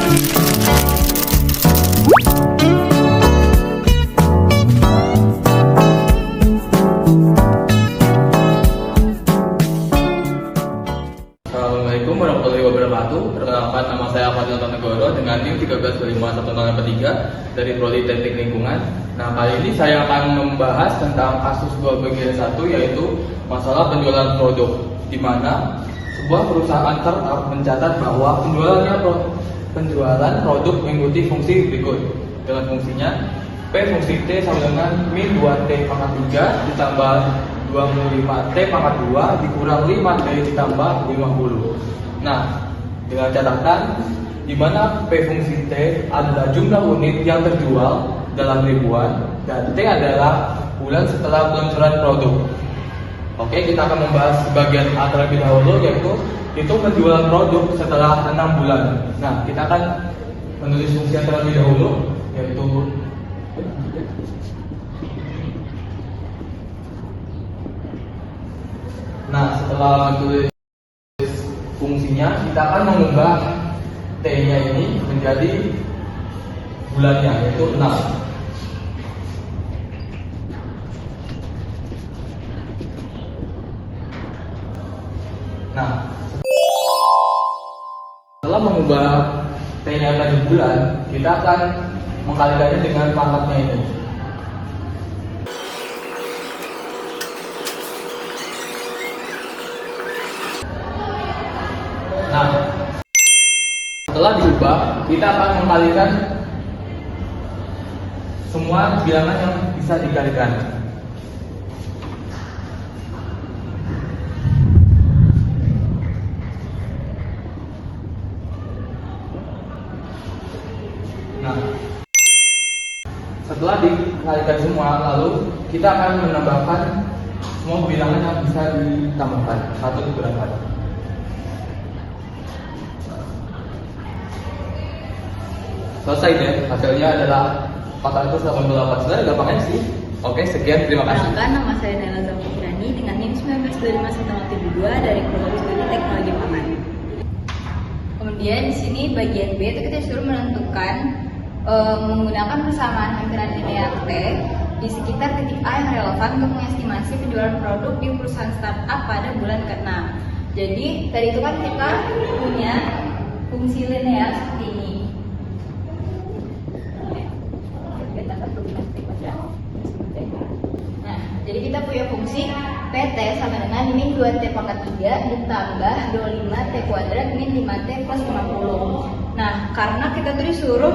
Assalamualaikum warahmatullahi wabarakatuh. Perkenalkan, nama saya Fadil Negoro dengan NIM 13251063 dari Prodi Teknik Lingkungan. Nah, kali ini saya akan membahas tentang kasus 2 bagian 1, yaitu masalah penjualan produk, di mana sebuah perusahaan startup mencatat bahwa penjualan produk mengikuti fungsi berikut. Dengan fungsinya, P fungsi T sama dengan min 2T pangkat 3 ditambah 25T pangkat 2 dikurang 5T ditambah 50. Nah, dengan catatan di mana P fungsi T adalah jumlah unit yang terjual dalam ribuan dan T adalah bulan setelah peluncuran produk. Oke, kita akan membahas bagian A terlebih dahulu, yaitu penjualan produk setelah 6 bulan. Nah, kita akan menulis fungsi terlebih dahulu, yaitu setelah menulis fungsinya, kita akan mengubah T-nya ini menjadi bulannya, yaitu 6. Nah, setelah mengubah T-nya menjadi bulan, kita akan mengkalikannya dengan pangkatnya ini. Nah, setelah diubah, kita akan mengkalikan semua bilangan yang bisa dikalikan. Nah, setelah dikalikan semua, lalu kita akan menambahkan semua bilangan yang bisa ditambahkan atau dikurangkan. Selesai deh, hasilnya adalah 488. Sebenarnya gampang sih. Oke, sekian, terima kasih. Perkenalkan, nama saya Nela Zafirani dengan NIM 19251072 dari Prodi Teknologi Pangan. Kemudian di sini bagian B itu kita disuruh menentukan menggunakan persamaan hampiran linear T di sekitar titik A yang relevan untuk mengestimasi penjualan produk di perusahaan startup pada bulan ke-6. Jadi tadi itu kan kita punya fungsi linear seperti ini. Nah, jadi kita punya fungsi PT sama dengan min 2T pangkat 3 ditambah 25T kuadrat min 5T plus 50. Nah, karena kita tuh disuruh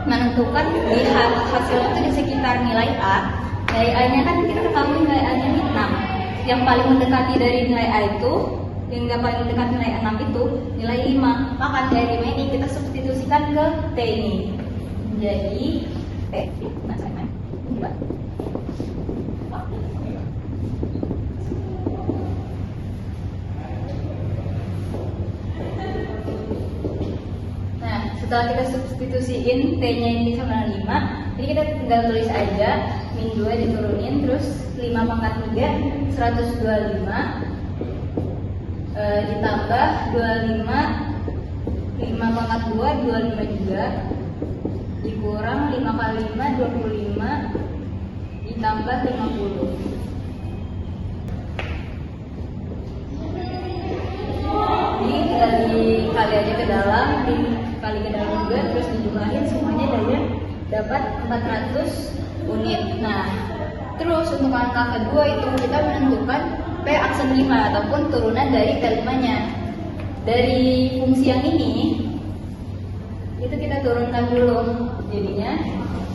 menentukan di hasilnya itu di sekitar nilai A. Nilai A-nya kan kita ketahui nilai A-nya ini 6. Yang paling mendekati dari nilai A itu, yang nggak paling dekat nilai 6 itu nilai 5. Maka nilai 5 ini kita substitusikan ke T ini. Jadi T, nah saya buat. Nah, setelah kita substitusiin T-nya ini sama 5, jadi kita tinggal tulis aja min 2 diturunin, terus 5 pangkat 3 125 ditambah 25 5 pangkat 2 25 juga dikurang 5 kali 5 25 ditambah 50. Ini kita dikali aja ke dalam, dikali ke dalam juga, terus dijumlahin semuanya dapat 400 unit. Nah, terus untuk angka kedua itu kita menentukan P aksen 5 ataupun turunan dari T5-nya. Dari fungsi yang ini itu kita turunkan dulu, jadinya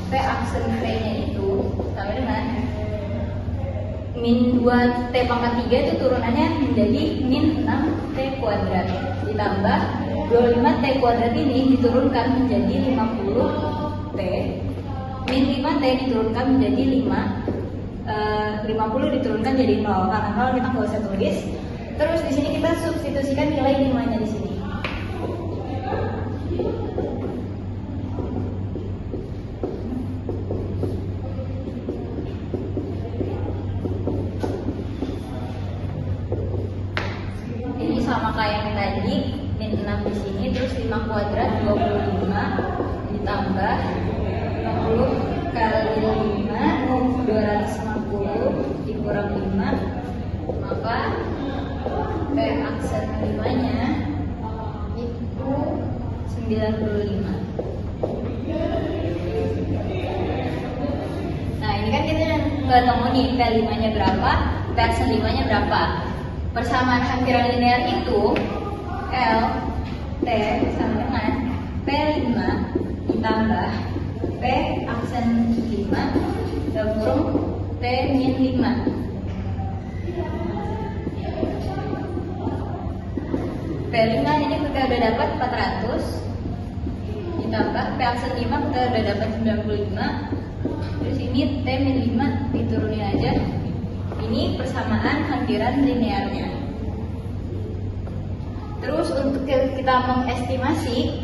P aksen P-nya itu sama dengan min 2T pangkat 3 itu turunannya menjadi min 6T kuadrat ditambah 25T kuadrat ini diturunkan menjadi 50T min 5T diturunkan menjadi 50 diturunkan jadi 0, karena 0 kita nggak usah tulis. Terus di sini kita substitusikan nilai 5-nya di sini. Ini sama kayak yang tadi, min 6 di sini, terus 50 5 kuadrat 25 ditambah 50 kali 5 250 dikurang 5, maka P aksen 5-nya itu 95. Nah ini kan kita nggak tahu nih P5-nya berapa, P aksen 5-nya berapa. Persamaan hampiran linear itu L T sama dengan P5 ditambah P aksen 5 dalam kurung T min 5. P5 ini kita udah dapat 400 ditambah P aksen 5 kita udah dapat 95. Terus ini T min 5 diturunin aja. Ini persamaan hampiran linearnya. Terus untuk kita mengestimasi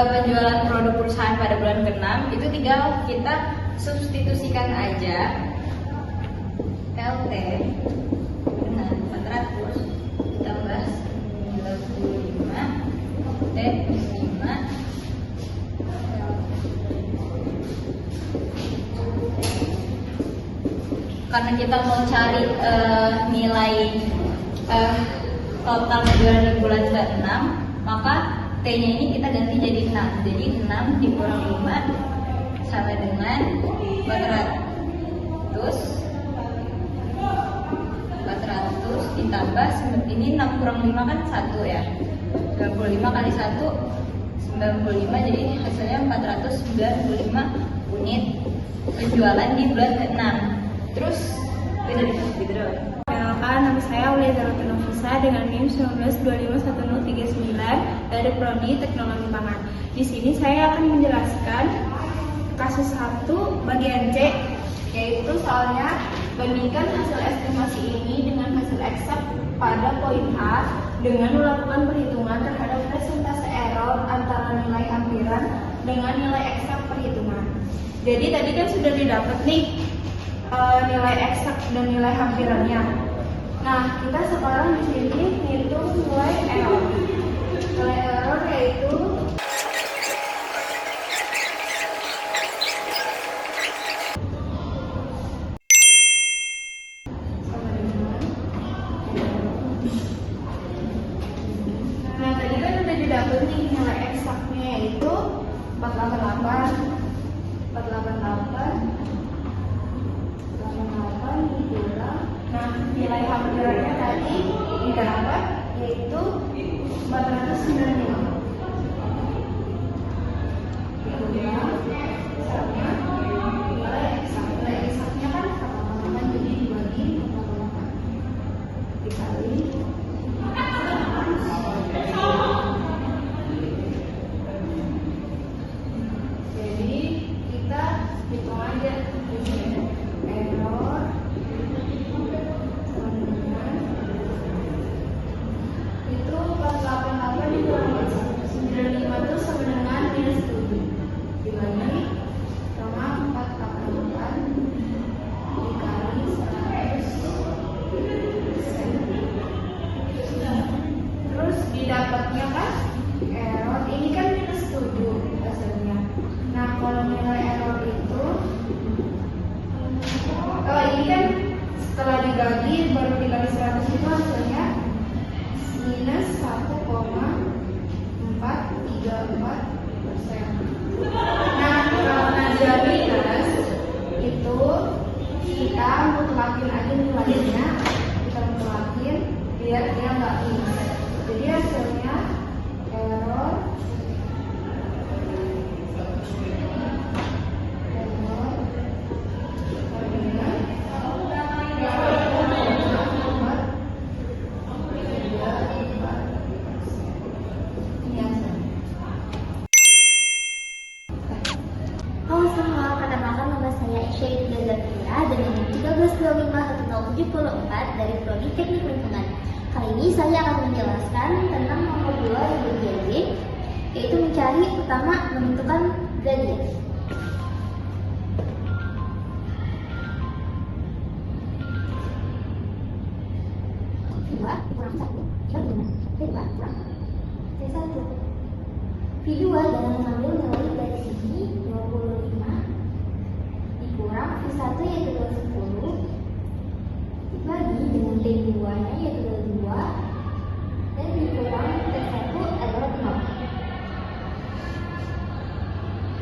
penjualan produk perusahaan pada bulan ke-6 itu tinggal kita substitusikan aja LT dengan 400 ditambah 95 T min 5 karena kita mau cari nilai total penjualan di bulan ke-6, maka T-nya ini kita ganti jadi 6. Jadi 6 dikurang 5 sama dengan 400 ditambah ini 6 kurang 5 kan 1 ya. 95 kali 1 95, jadi hasilnya 495 unit penjualan di bulan ke-6. Terus beda gitu doang. Perkenalkan, nama saya Aulia Zarota Novisa dengan NIM 19251039 dari Prodi Teknologi Pangan. Di sini saya akan menjelaskan kasus 1 bagian C, yaitu soalnya bandingkan hasil estimasi ini dengan hasil eksak pada poin A dengan melakukan perhitungan terhadap presentase error antara nilai hampiran dengan nilai eksak perhitungan. Jadi tadi kan sudah didapat nih nilai eksak dan nilai hampirannya. Nah, kita sekarang di sini hitung nilai error. Nilai error yaitu nah, tadi kan udah didapat nih nilai eksaknya yaitu 488 Nah, nilai hampirannya tadi didapat yaitu 495. Kemudian sama nilai eksak. Nilai eksaknya kan 488, jadi dibagi 488 dikali. Jadi kita hitung aja error itu 488 dikurang 95 itu sama dengan minus 7 dibagi sama 488 dikali 100%. Terus didapatnya kan error ini kan minus 7 hasilnya. Nah, kalau nilai error itu ini kan setelah dibagi baru dikali 100 itu hasilnya minus 1,434%. Nah, karena dia minus itu kita mutlakin aja nilainya, kita mutlakin biar dia nggak minus. Jadi hasilnya error Halo semua, perkenalkan nama saya Syed Dazakira dari NIM 13251074 dari Prodi Teknik Lingkungan. Kali ini saya akan menjelaskan tentang nomor 2 di bagian B, yaitu mencari utama menentukan gradien. Dua kurang 1 sama dengan 2 kurang C1. V2 dengan mengambil nilai dari sini 25 dikurang V1 yaitu 10 dibagi dengan T2 nya yaitu 2 dan dikurang T1 adalah 0.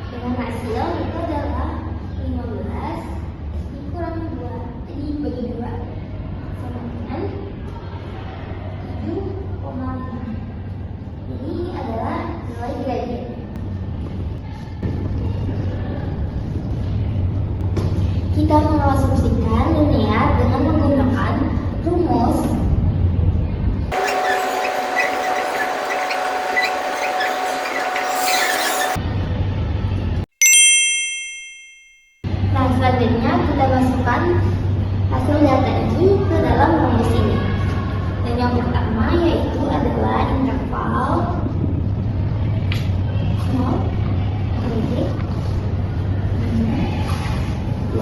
Dengan hasil itu adalah 15 dikurang 2 dibagi 2 sama dengan 7,5. Jadi ini adalah nilai gradient. Kita mengasumsikan linear dengan menggunakan rumus Nah, selanjutnya kita masukkan hasil data ini ke dalam rumus ini. Dan yang pertama yaitu adalah interval 0, titik, 2.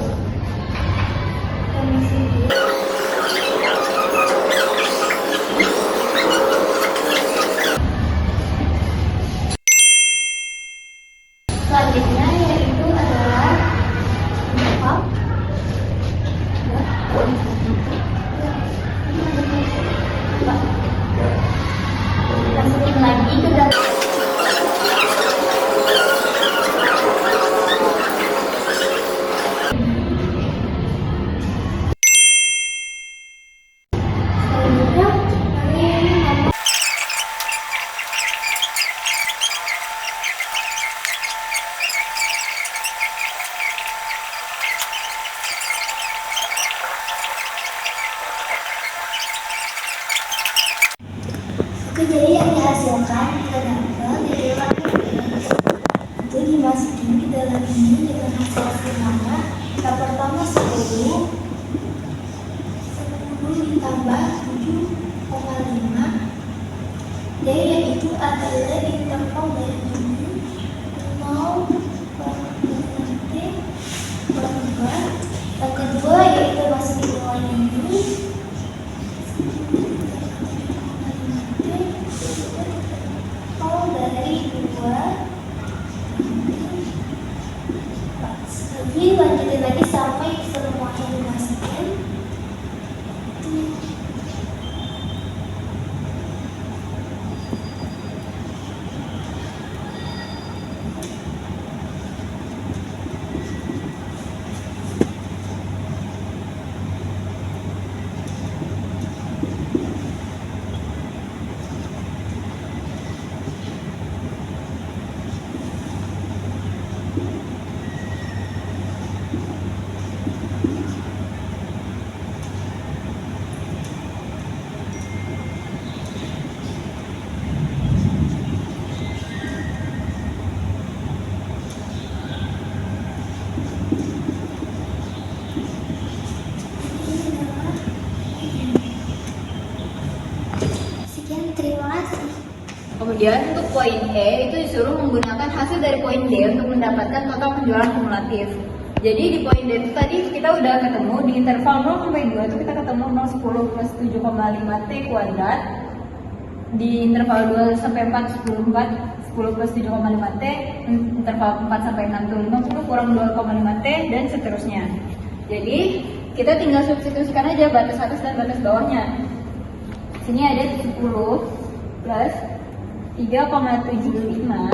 Selanjutnya yaitu adalah interval masukin lagi ke dalam selanjutnya Oke, jadi yang dihasilkan adalah dari itu dimasukin ke dalam ini dengan hasil sama. Yang pertama 10 ditambah 7,5 D yaitu adalah interval dari ini 0 T per 2. Yang kedua yaitu masukin nilainya ini lagi lanjutin lagi sampai semuanya dimasukin. Sekian, terima kasih. Kemudian untuk poin E itu disuruh menggunakan hasil dari poin D untuk mendapatkan total penjualan kumulatif. Jadi di poin D itu tadi kita udah ketemu di interval 0 sampai 2 itu kita ketemu 0, 10 plus 7,5 T kuadrat. Di interval 2 sampai 4, 10, 4, 10 plus 7,5 T. Interval 4 sampai 6 itu 50 kurang 2,5 T dan seterusnya. Jadi kita tinggal substitusikan aja batas atas dan batas bawahnya. Sini ada 10 plus 3,75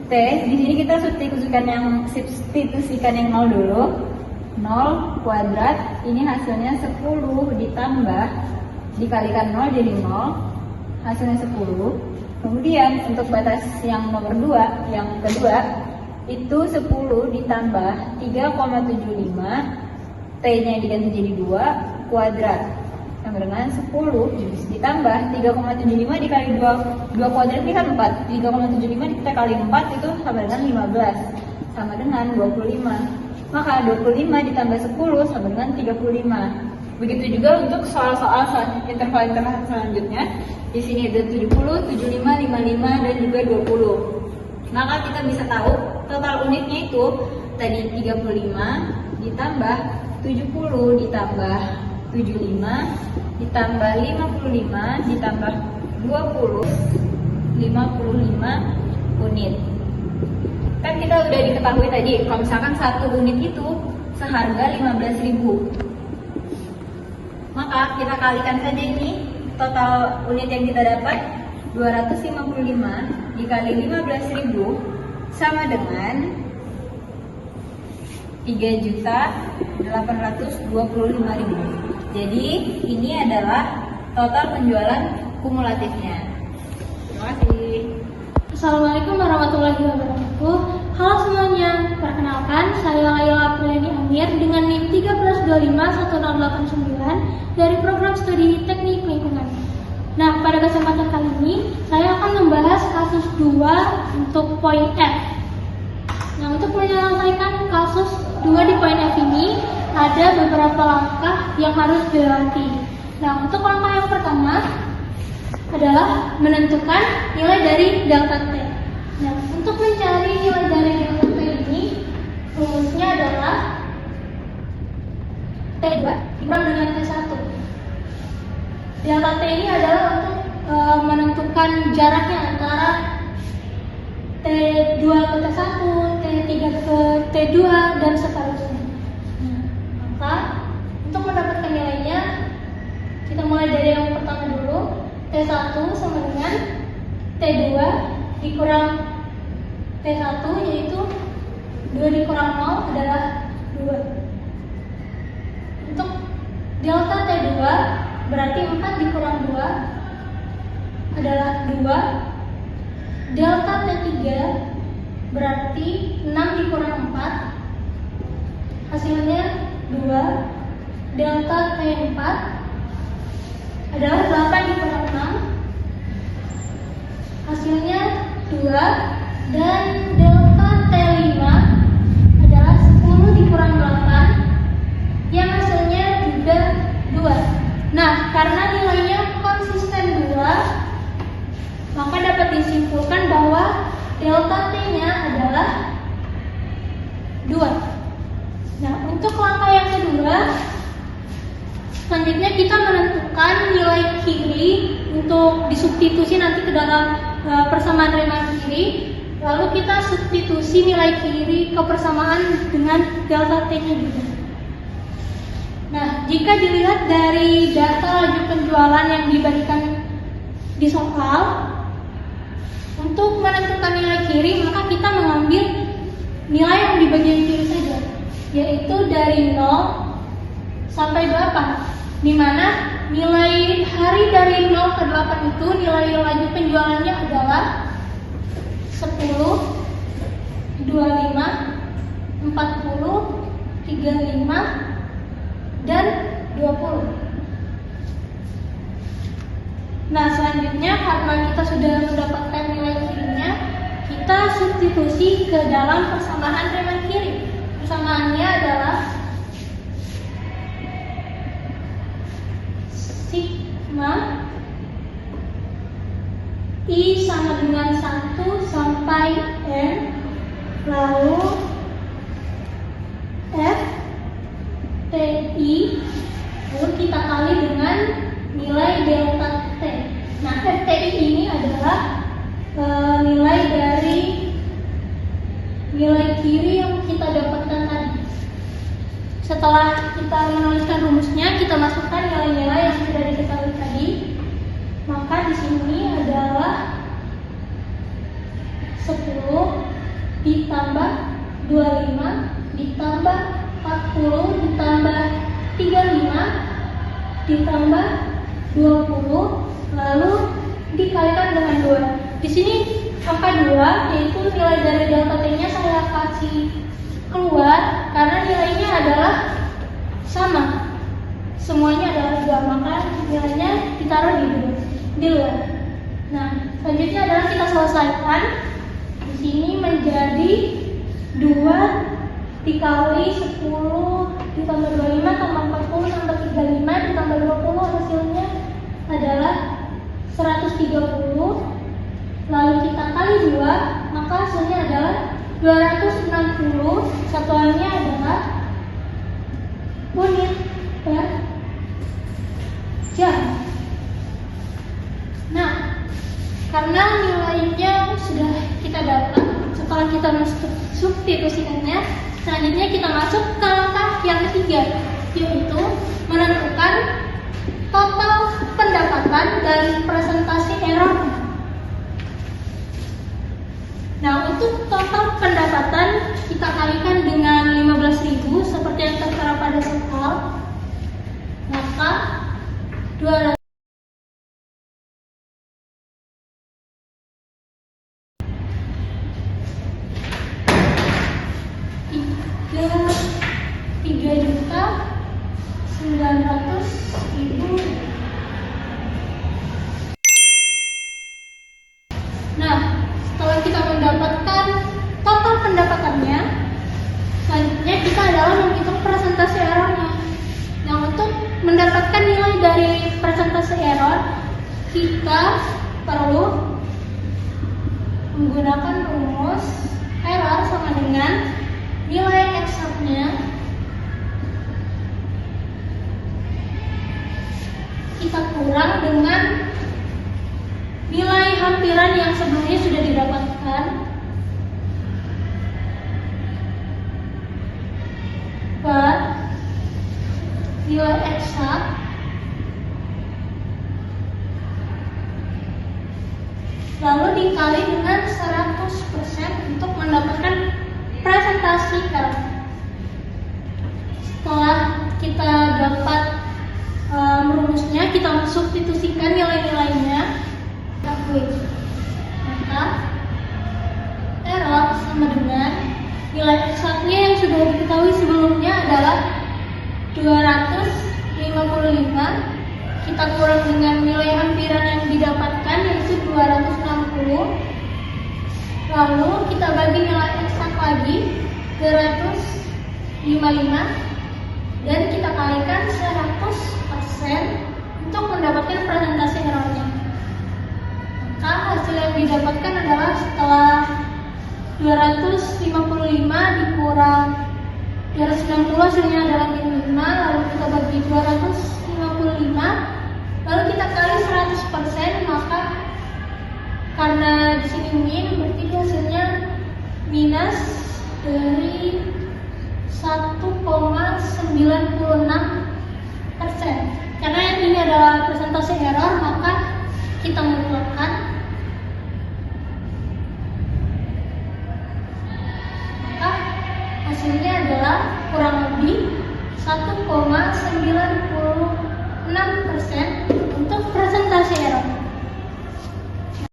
T. Di sini kita substitusikan yang 0 dulu. 0 kuadrat, ini hasilnya 10 ditambah dikalikan 0 jadi 0, hasilnya 10. Kemudian untuk batas yang nomor 2, yang kedua itu 10 ditambah 3,75 T-nya diganti jadi 2 kuadrat sama dengan 10 ditambah 3,75 dikali 2 kuadrat ini kan 4. 3,75 kita kali 4 itu sama dengan 15 sama dengan 25. Maka 25 ditambah 10 sama dengan 35. Begitu juga untuk soal-soal interval-interval selanjutnya. Di sini ada 70, 75, 55 dan juga 20. Maka kita bisa tahu total unitnya itu tadi 35 ditambah 70 ditambah 75 ditambah 55 ditambah 20 unit. Kan kita udah diketahui tadi, kalau misalkan 1 unit itu seharga 15.000. Maka kita kalikan saja ini total unit yang kita dapat 255 dikali 15.000 sama dengan 3.825.000. Jadi ini adalah total penjualan kumulatifnya. Terima kasih. Assalamualaikum warahmatullahi wabarakatuh. Halo semuanya, perkenalkan saya Laila Apriliani Amir dengan NIM 13251089 dari program studi Teknik Lingkungan. Nah, pada kesempatan kali ini saya akan membahas kasus 2 untuk poin F. Nah, untuk menyelesaikan kasus 2 di poin F ini ada beberapa langkah yang harus dilewati. Nah, untuk langkah yang pertama adalah menentukan nilai dari delta T. Nah, untuk mencari nilai dari delta T ini, rumusnya adalah T2 dikurangi dengan T1. Delta T ini adalah untuk menentukan jaraknya antara T2 ke T1, T3 ke T2, dan seterusnya. Nah, maka untuk mendapatkan nilainya, kita mulai dari yang pertama dulu. T1 sama dengan T2 dikurang T1, yaitu 2 dikurang 0 adalah 2. Untuk delta T2 berarti 4 dikurang 2 adalah 2. Delta T3 berarti 6 dikurang 4 hasilnya 2. Delta T4 adalah 8 dikurang 6 hasilnya 2, dan delta T5 adalah 10 dikurang 8 yang hasilnya juga 2. Nah, karena nilainya konsisten 2, maka dapat disimpulkan bahwa delta T-nya adalah 2. Nah, untuk langkah yang kedua, selanjutnya kita menentukan nilai kiri untuk disubstitusi nanti ke dalam persamaan Riemann kiri. Lalu kita substitusi nilai kiri ke persamaan dengan delta T-nya juga. Nah, jika dilihat dari data laju penjualan yang diberikan di soal, untuk menentukan nilai kiri maka kita mengambil nilai yang di bagian kiri saja, yaitu dari 0 sampai 8. Di mana nilai hari dari 0 ke 8 itu nilai laju penjualannya adalah 10, 25, 40, 35, dan 20. Nah, selanjutnya karena kita sudah mendapatkan nilai kirinya, kita substitusi ke dalam persamaan Riemann kiri. Persamaannya adalah sigma I sama dengan 1 sampai N, lalu F TI, lalu kita kali dengan nilai delta T. Nah, FTI ini adalah nilai dari nilai kiri yang kita dapatkan tadi. Setelah kita menuliskan rumusnya, kita masukkan nilai-nilai yang sudah diketahui tadi. Maka di sini adalah 10 ditambah 25 ditambah 40 ditambah 35 ditambah 20, lalu dikalikan dengan 2. Di sini angka 2, yaitu nilai dari delta T-nya saya kasih keluar karena nilainya adalah sama. Semuanya adalah 2, maka nilainya ditaruh di luar. Nah, selanjutnya adalah kita selesaikan. Di sini menjadi 2 dikali 10 ditambah 25 tambah 40 tambah 35 ditambah 20, hasilnya adalah 130. Lalu kita kali 2, maka hasilnya adalah 260. Satuannya adalah unit per jam. Nah, karena nilai kita mensubstitusikannya, selanjutnya kita masuk ke langkah yang ketiga, yaitu menentukan total pendapatan dan presentasi error. Nah, untuk total pendapatan kita kalikan dengan 15.000 seperti yang tertera pada soal. Maka 200 3.900.000. Nah, setelah kita mendapatkan total pendapatannya, selanjutnya kita adalah menghitung presentasi errornya. Nah, untuk mendapatkan nilai dari presentasi error, kita perlu menggunakan rumus error sama dengan nilai eksaknya kita kurang dengan nilai hampiran yang sebelumnya sudah didapatkan per nilai eksak lalu dikali dengan 100% untuk mendapatkan presentasi error. Setelah kita dapat rumusnya, kita substitusikan nilai-nilainya, kita klik. Maka error sama dengan nilai eksaknya yang sudah diketahui sebelumnya adalah 255. Kita kurang dengan nilai hampiran yang didapatkan yaitu 260. Lalu kita bagi nilai eksak lagi 255 dan kita kalikan 100% untuk mendapatkan presentasi errornya. Maka hasil yang didapatkan adalah setelah 255 dikurang 260 hasilnya adalah min 5, lalu kita bagi 255 lalu kita kali 100%, maka karena di sini min berarti hasilnya minus dari 1,96%. Karena ini adalah presentasi error, maka kita mutlakkan